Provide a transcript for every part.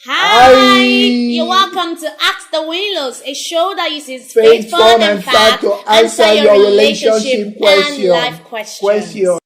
Hi! You're welcome to Ask the Winlos, a show that uses Faith, faith, fun, fun, and and fact to to answer your relationship relationship question. and life questions.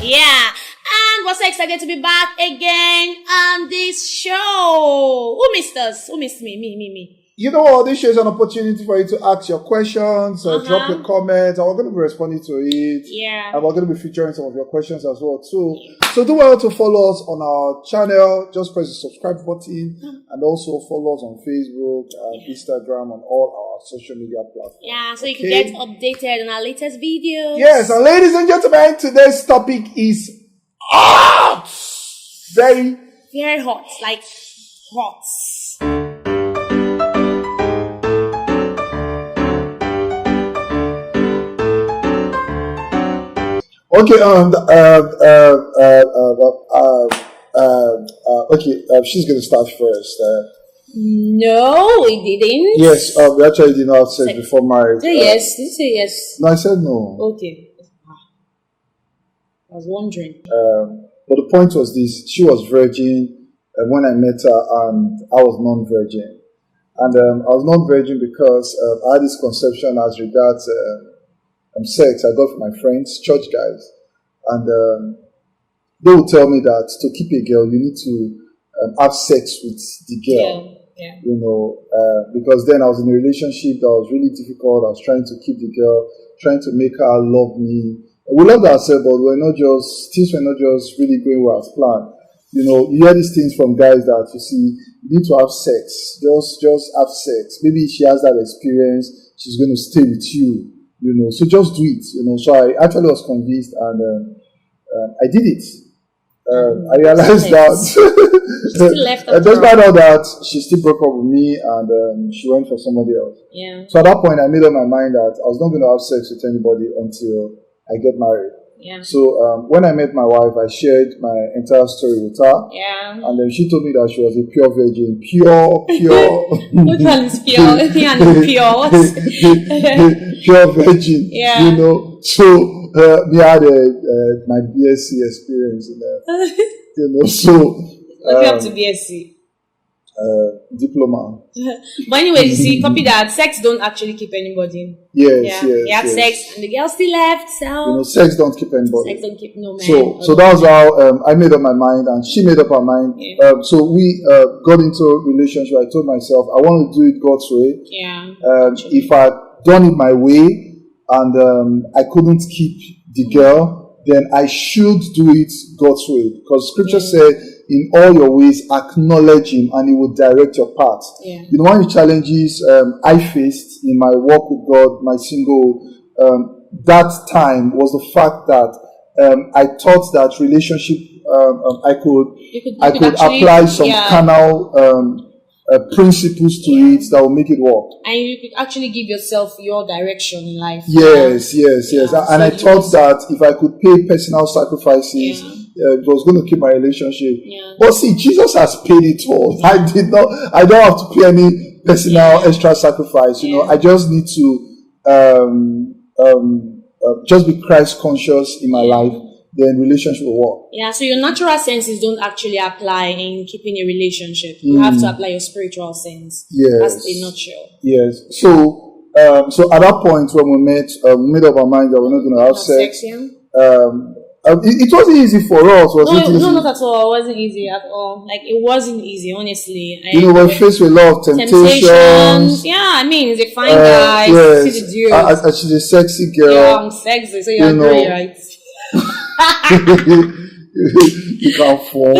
Yeah, and we're so excited to be back again on this show. Who missed us? Who missed me? Me. You know what? This show is an opportunity for you to ask your questions, drop your comments, and we're going to be responding to it. Yeah. And we're going to be featuring some of your questions as well, too. So do well to follow us on our channel. Just press the subscribe button and also follow us on Facebook and Instagram and all our social media platforms. Yeah, so you can get updated on our latest videos. Yes, and ladies and gentlemen, today's topic is hot! Very hot, like hot. Okay, she's gonna start first. No, we didn't. Yes, we actually did not say before marriage. Say yes. Did you say yes? No, I said no. Okay. I was wondering. But the point was this: she was virgin when I met her, and I was non-virgin. And I was non-virgin because I had this conception as regards sex I got from my friends, church guys, and they would tell me that to keep a girl, you need to have sex with the girl. Yeah. You know, because then I was in a relationship that was really difficult. I was trying to keep the girl, trying to make her love me. We loved ourselves, but things were not just really going well as planned. You know, you hear these things from guys that you see, you need to have sex. Just have sex. Maybe she has that experience, she's going to stay with you. You know, so just do it. You know, so I actually was convinced, and I did it. I realized that I just found out that she still broke up with me, and she went for somebody else. Yeah. So at that point, I made up my mind that I was not going to have sex with anybody until I get married. Yeah. So when I met my wife, I shared my entire story with her. Yeah. And then she told me that she was a pure virgin. Pure. Which one is pure? Which one is pure? Pure virgin. Yeah. You know. So we had my BSc experience in that. You know. So what do you have to BSc? Diploma. But anyway, you see, copy that. Sex don't actually keep anybody. Yes. He had sex and the girl still left. So you know, sex don't keep anybody. Sex don't keep no man. So that was how I made up my mind, and she made up her mind. Yeah. So we got into a relationship. I told myself I want to do it God's way. Yeah. If I had done it my way and I couldn't keep the girl, then I should do it God's way, because Scripture said, in all your ways acknowledge Him and He will direct your path. Yeah. You know, one of the challenges I faced in my walk with God, my single, that time was the fact that I thought that relationship I could actually apply some carnal principles to it that will make it work. And you could actually give yourself your direction in life. Yes. And I thought that if I could pay personal sacrifices, it was going to keep my relationship. Yeah. But see, Jesus has paid it all. I don't have to pay any personal extra sacrifice. You know, I just need to just be Christ conscious in my life. Then relationship will work. Yeah, so your natural senses don't actually apply in keeping a relationship. You have to apply your spiritual sense. Yes. That's a nutshell. Yes. So at that point when we made up our mind that we're not going to have sex. It wasn't easy for us. No, not at all. It wasn't easy at all. Like, it wasn't easy, honestly. We're faced with a lot of temptations. Yeah, I mean, he's a fine guy. Yes. She's a dude. She's a sexy girl. Yeah, I'm sexy, so you agree, right? You can't form.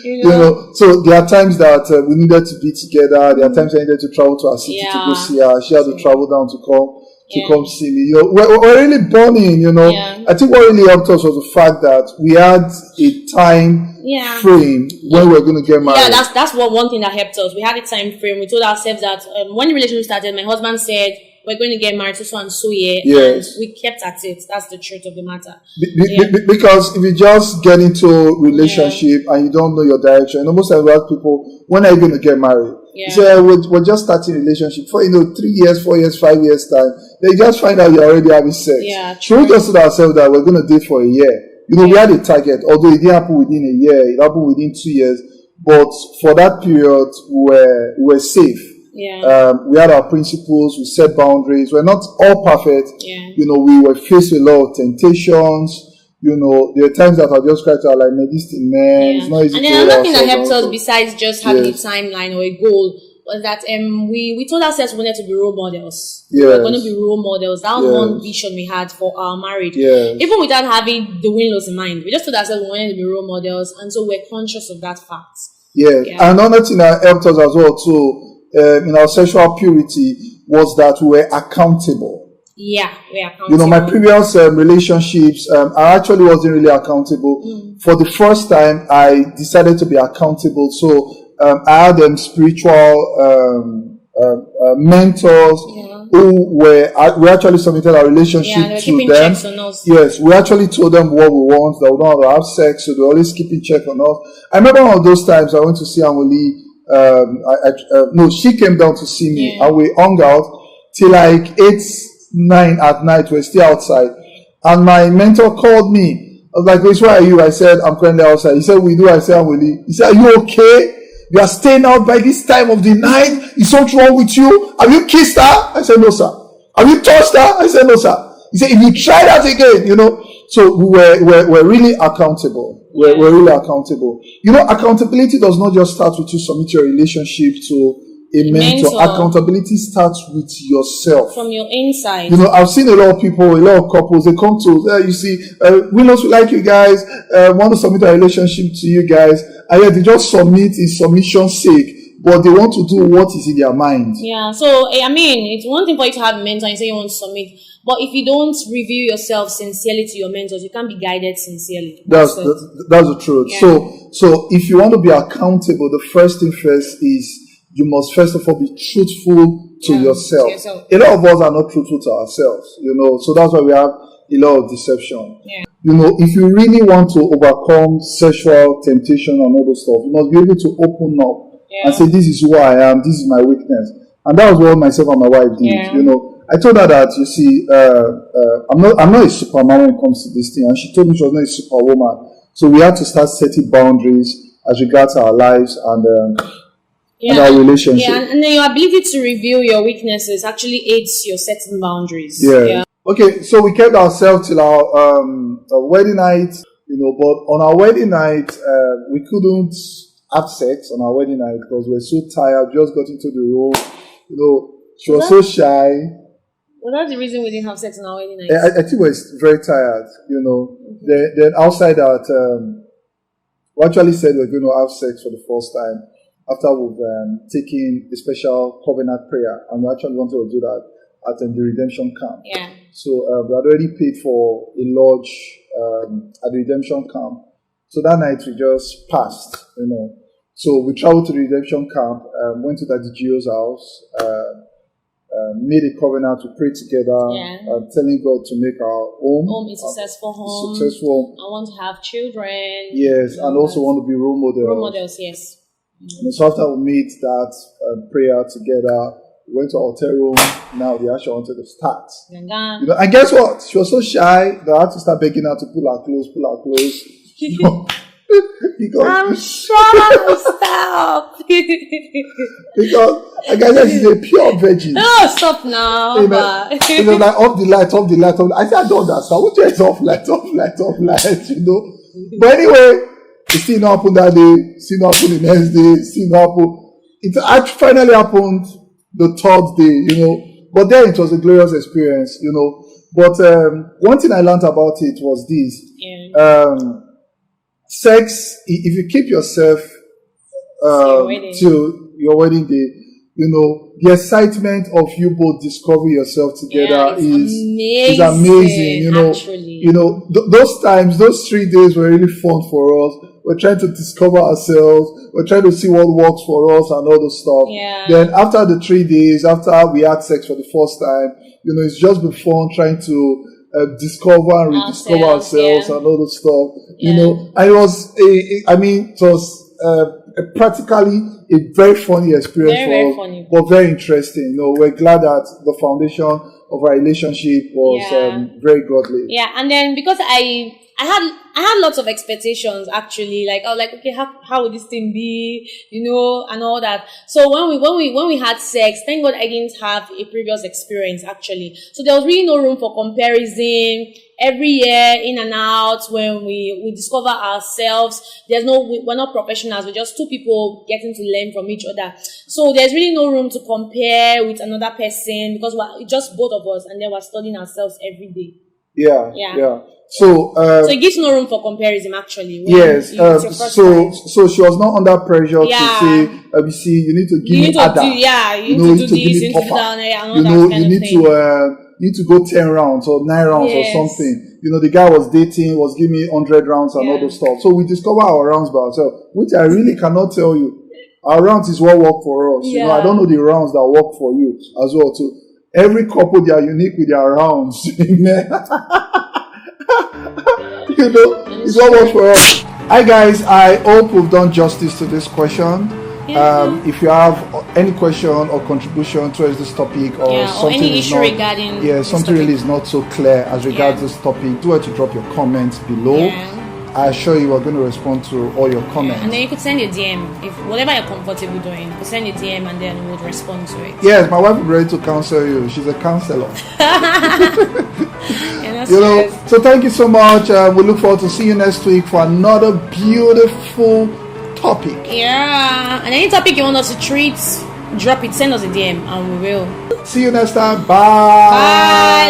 You know, so there are times that we needed to be together. There are times I needed to travel to our city to go see her. She had to travel down to come see me. You know, we're really burning. You know, I think what really helped us was the fact that we had a time frame when we were going to get married. Yeah, that's one thing that helped us. We had a time frame. We told ourselves that when the relationship started, my husband said, we're going to get married so and so year. Yes. And we kept at it. That's the truth of the matter. Because if you just get into relationship and you don't know your direction, most times we ask people, when are you going to get married? Yeah. You say, we're just starting relationship for 3 years, 4 years, 5 years time. They just find out you're already having sex. Yeah, so we just told ourselves that we're going to date for a year. We had a target, although it didn't happen within a year, it happened within 2 years. But for that period, we were safe. Yeah. We had our principles, we set boundaries. We're not all perfect. Yeah. We were faced with a lot of temptations. There are times that I just cried to her, like, man, this thing, man, it's not easy. And then another thing that helped us besides just having a timeline or a goal was that we told ourselves we wanted to be role models. Yes. We were going to be role models. That was one vision we had for our marriage. Yes. Even without having the Winlos in mind. We just told ourselves we wanted to be role models, and so we're conscious of that fact. Yes. Yeah. Another thing that helped us as well too, in our sexual purity, was that we were accountable. Yeah, we are accountable. My previous relationships, I actually wasn't really accountable. For the first time, I decided to be accountable. So I had spiritual mentors who we actually submitted our relationship to them. Checks on us. Yes, we actually told them what we want, that we don't want to have sex, so they're always keeping check on us. I remember one of those times I went to see Amoli. She came down to see me, and we hung out till like 8, 9 at night. We're still outside, and my mentor called me. I was like, "Where are you?" I said, "I'm currently outside." He said, "We do." I said, "I'm with you." He said, "Are you okay? You are staying out by this time of the night. Is something wrong with you? Have you kissed her?" I said, "No, sir." "Have you touched her?" I said, "No, sir." He said, "If you try that again, So we're really accountable. We're really accountable. Accountability does not just start with you submit your relationship to a mentor. Accountability starts with yourself. From your inside. I've seen a lot of people, a lot of couples, they come to, Winlos, we like you guys, want to submit a relationship to you guys, and yet they just submit in submission's sake, but they want to do what is in their mind. Yeah, so, it's one thing for you to have a mentor and say you want to submit, but if you don't reveal yourself sincerely to your mentors, you can't be guided sincerely. That's the truth. Yeah. So if you want to be accountable, the first thing first is you must first of all be truthful to yourself. A lot of us are not truthful to ourselves, so that's why we have a lot of deception. Yeah. If you really want to overcome sexual temptation and all those stuff, you must be able to open up and say, this is who I am, this is my weakness. And that was what myself and my wife did. I told her that, I'm not a superman when it comes to this thing, and she told me she was not a superwoman. So we had to start setting boundaries as regards our lives and our relationship. Yeah, and then your ability to reveal your weaknesses actually aids your setting boundaries. Yeah. Okay, so we kept ourselves till our wedding night, but on our wedding night, we couldn't have sex on our wedding night because we were so tired, just got into the room, she was so shy. Was that the reason we didn't have sex on our wedding night? I think we were very tired, Then outside that, we actually said we're going to have sex for the first time after we've taken a special covenant prayer, and we actually wanted to do that at the redemption camp. Yeah. So we had already paid for a lodge at the redemption camp. So that night we just passed, So we traveled to the redemption camp, went to the GO's house, made a covenant to pray together, telling God to make our home a successful home. I want to have children. Yes, and also want to be role models. Role models, yes. So after we made that prayer together, we went to our hotel room. Now they actually wanted to start. And guess what? She was so shy that I had to start begging her to pull her clothes. Because I'm sure. Stop. Because like I said, she's a pure virgin. No, stop now. It was like off the light. I said I don't understand. What is off light? But anyway, it still not happened that day. Still not happened the next day. Still not happened. It finally happened the third day. But then it was a glorious experience. But one thing I learned about it was this. Yeah. Sex, if you keep yourself till your wedding day, You know, the excitement of you both discovering yourself together is amazing. You know, those times, those 3 days were really fun for us. We're trying to discover ourselves. We're trying to see what works for us and all the stuff. Yeah. Then after the 3 days, after we had sex for the first time, you know, it's just been fun trying to discover and rediscover ourselves and all the stuff. You know, and it was it was practically a very funny experience for us, funny. but very interesting. You know, we're glad that the foundation of our relationship was very godly. Yeah, and then because I had lots of expectations actually. Like I was like, okay, how would this thing be? You know, and all that. So when we had sex, thank God I didn't have a previous experience actually. So there was really no room for comparison. Every year, in and out, when we discover ourselves, we're not professionals. We're just two people getting to learn from each other. So there's really no room to compare with another person because we're just both of us, and then we're studying ourselves every day. Yeah. So it gives no room for comparison, actually. Yes. So she was not under pressure to say, see, you need to give me other. You need to do this, you need to do that, you know, you need to go 10 rounds or 9 rounds or something. You know, the guy was dating, was giving me 100 rounds and all those stuff. So we discover our rounds by ourselves, which I really cannot tell you. Our rounds is what worked for us. You know, I don't know the rounds that work for you as well too. Every couple, they are unique with their rounds. You know, it's what works for us. Hi guys, I hope we've done justice to this question. If you have any question or contribution towards this topic or something any issue regarding something really is not so clear as regards this topic, do want to drop your comments below. I assure you we're going to respond to all your comments. And then you could send a DM. If whatever you're comfortable doing, you could send a DM and then we'll respond to it. Yes, my wife is ready to counsel you. She's a counselor. You know, so thank you so much. We look forward to see you next week for another beautiful topic. Yeah, and any topic you want us to treat, drop it, send us a DM and we will. See you next time. Bye. Bye.